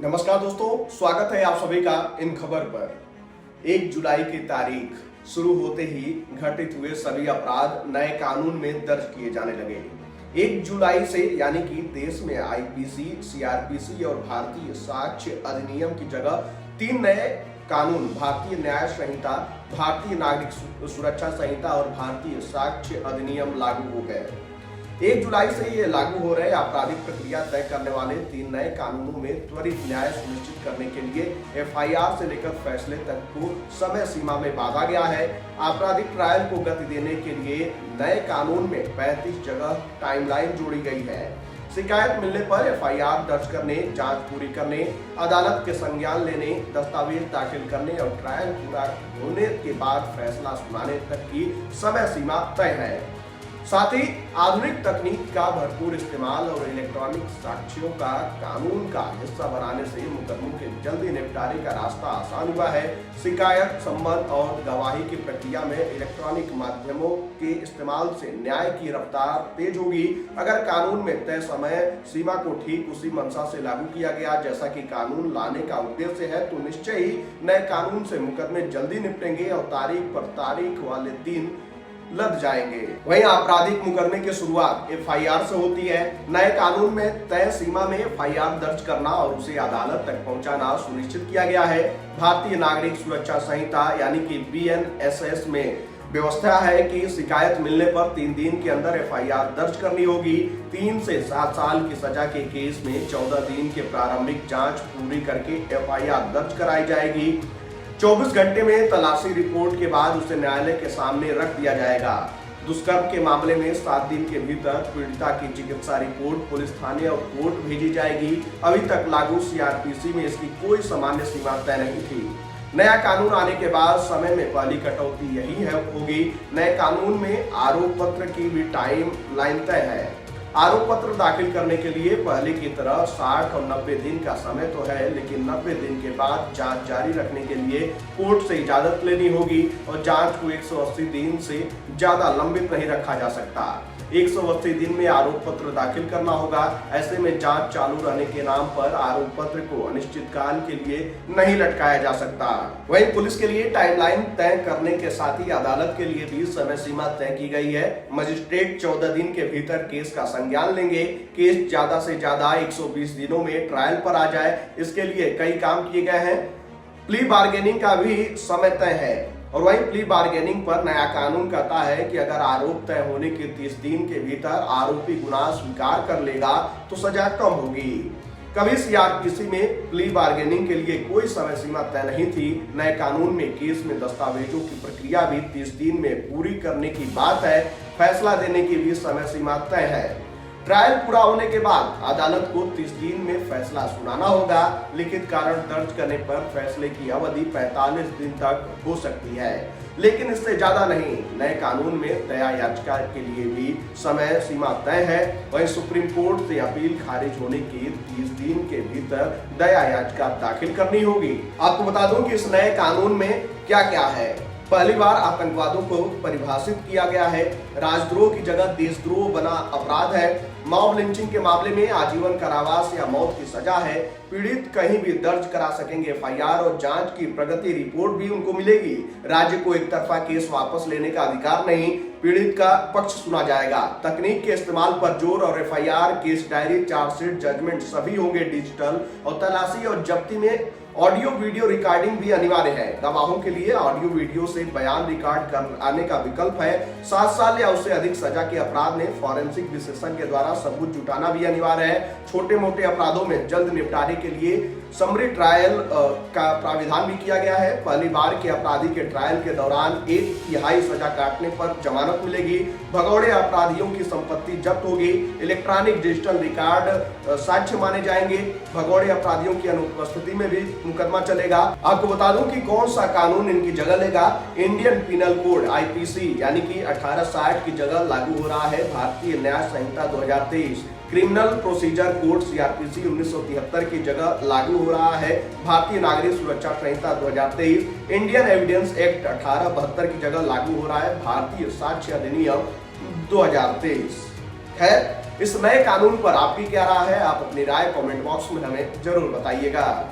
नमस्कार दोस्तों, स्वागत है आप सभी का इन खबर पर। 1 जुलाई की तारीख शुरू होते ही घटित हुए सभी अपराध नए कानून में दर्ज किए जाने लगे। 1 जुलाई से यानी कि देश में आईपीसी, सीआरपीसी और भारतीय साक्ष्य अधिनियम की जगह 3 नए कानून भारतीय न्याय संहिता, भारतीय नागरिक सुरक्षा संहिता और भारतीय साक्ष्य अधिनियम लागू हो गए। 1 जुलाई से ये लागू हो रहे आपराधिक प्रक्रिया तय करने वाले 3 नए कानूनों में त्वरित न्याय सुनिश्चित करने के लिए एफआईआर से लेकर फैसले तक को समय सीमा में बांधा गया है। आपराधिक ट्रायल को गति देने के लिए नए कानून में 35 जगह टाइमलाइन जोड़ी गई है। शिकायत मिलने पर एफआईआर दर्ज करने, जांच पूरी करने, अदालत के संज्ञान लेने, दस्तावेज दाखिल करने और ट्रायल पूरा होने के बाद फैसला सुनाने तक की समय सीमा तय है। साथ ही आधुनिक तकनीक का भरपूर इस्तेमाल और इलेक्ट्रॉनिक साक्ष्यों का कानून का हिस्सा बनाने से मुकदमों के जल्दी निपटारे का रास्ता आसान हुआ है। शिकायत, संबंध और गवाही की प्रक्रिया में इलेक्ट्रॉनिक माध्यमों के इस्तेमाल से न्याय की रफ्तार तेज होगी। अगर कानून में तय समय सीमा को ठीक उसी मंशा से लागू किया गया जैसा कि कानून लाने का उद्देश्य है, तो निश्चय ही नए कानून से मुकदमे जल्दी निपटेंगे और तारीख पर तारीख वाले दिन लद जाएंगे। वहीं आपराधिक मुकदमे की शुरुआत एफआईआर से होती है। नए कानून में तय सीमा में एफआईआर दर्ज करना और उसे अदालत तक पहुंचाना सुनिश्चित किया गया है। भारतीय नागरिक सुरक्षा संहिता यानी कि बीएनएसएस में व्यवस्था है कि शिकायत मिलने पर 3 दिन के अंदर एफआईआर दर्ज करनी होगी। 3 से 7 साल की सजा के केस में 14 दिन के प्रारंभिक जांच पूरी करके एफआईआर दर्ज कराई जाएगी। 24 घंटे में तलाशी रिपोर्ट के बाद उसे न्यायालय के सामने रख दिया जाएगा। दुष्कर्म के मामले में 7 दिन के भीतर पीड़िता की चिकित्सा रिपोर्ट पुलिस थाने और कोर्ट भेजी जाएगी। अभी तक लागू सीआरपीसी में इसकी कोई सामान्य सीमा तय नहीं थी। नया कानून आने के बाद समय में पहली कटौती यही होगी। नए कानून में आरोप पत्र की भी टाइम लाइन तय है। आरोप पत्र दाखिल करने के लिए पहले की तरह 60 और 90 दिन का समय तो है, लेकिन 90 दिन के बाद जांच जारी रखने के लिए कोर्ट से इजाजत लेनी होगी और जांच को 180 दिन से ज्यादा लंबित नहीं रखा जा सकता। 180 दिन में आरोप पत्र दाखिल करना होगा। ऐसे में जांच चालू रहने के नाम पर आरोप पत्र को अनिश्चित काल के लिए नहीं लटकाया जा सकता। वहीं पुलिस के लिए टाइमलाइन तय करने के साथ ही अदालत के लिए भी समय सीमा तय की गई है। मजिस्ट्रेट 14 दिन के भीतर केस का संज्ञान लेंगे। केस ज्यादा से ज्यादा 120 दिनों में ट्रायल पर आ जाए, इसके लिए कई काम किए गए हैं। प्ली बार्गेनिंग का भी समय तय है और वहीं प्ली बार्गेनिंग पर नया कानून कहता है कि अगर आरोप तय होने के 30 दिन के भीतर आरोपी गुनाह स्वीकार कर लेगा तो सजा कम होगी। कभी सीआरपीसी में प्ली बार्गेनिंग के लिए कोई समय सीमा तय नहीं थी। नए कानून में केस में दस्तावेजों की प्रक्रिया भी 30 दिन में पूरी करने की बात है। फैसला देने की भी समय सीमा तय है। ट्रायल पूरा होने के बाद अदालत को 30 दिन में फैसला सुनाना होगा। लिखित कारण दर्ज करने पर फैसले की अवधि 45 दिन तक हो सकती है, लेकिन इससे ज्यादा नहीं। नए कानून में दया याचिका के लिए भी समय सीमा तय है। वहीं सुप्रीम कोर्ट से अपील खारिज होने के 30 दिन के भीतर दया याचिका दाखिल करनी होगी। आपको बता दूं कि इस नए कानून में क्या क्या है। पहली बार आतंकवादों को परिभाषित किया गया है। राजद्रोह की जगह देशद्रोह बना अपराध है। मॉब लिंचिंग के मामले में आजीवन कारावास या मौत की सजा है। पीड़ित कहीं भी दर्ज करा सकेंगे एफआईआर और जांच की प्रगति रिपोर्ट भी उनको मिलेगी। राज्य को एक तरफा केस वापस लेने का अधिकार नहीं, पीड़ित का पक्ष सुना जाएगा। तकनीक के इस्तेमाल पर जोर और FIR, case diary, chargesheet, judgement सभी होंगे डिजिटल और तलाशी और जब्ती में ऑडियो वीडियो रिकॉर्डिंग भी अनिवार्य है। गवाहों के लिए ऑडियो वीडियो से बयान रिकॉर्ड कराने का विकल्प है। 7 साल या उससे अधिक सजा के अपराध में फॉरेंसिक विशेषज्ञ के द्वारा सबूत जुटाना भी अनिवार्य है। छोटे मोटे अपराधों में जल्द निपटारे के लिए समरी ट्रायल का प्राविधान भी किया गया है। पहली बार के अपराधी के ट्रायल के दौरान 1/3 सजा काटने पर जमानत मिलेगी। भगौड़े अपराधियों की संपत्ति जब्त होगी। इलेक्ट्रॉनिक डिजिटल रिकॉर्ड साक्ष्य माने जाएंगे। भगौड़े अपराधियों की अनुपस्थिति में भी मुकदमा चलेगा। आपको बता दूं कि कौन सा कानून इनकी जगह लेगा। इंडियन पिनल कोड आईपीसी यानी कि 1860 की जगह लागू हो रहा है भारतीय न्याय संहिता 2023। क्रिमिनल प्रोसीजर कोड सीआरपीसी 1973 की जगह लागू हो रहा है भारतीय नागरिक सुरक्षा संहिता 2023। इंडियन एविडेंस एक्ट 1872 की जगह लागू हो रहा है भारतीय साक्ष्य अधिनियम 2023। खैर, इस नए कानून पर आपकी क्या राय है? आप अपनी राय कमेंट बॉक्स में हमें जरूर बताइएगा।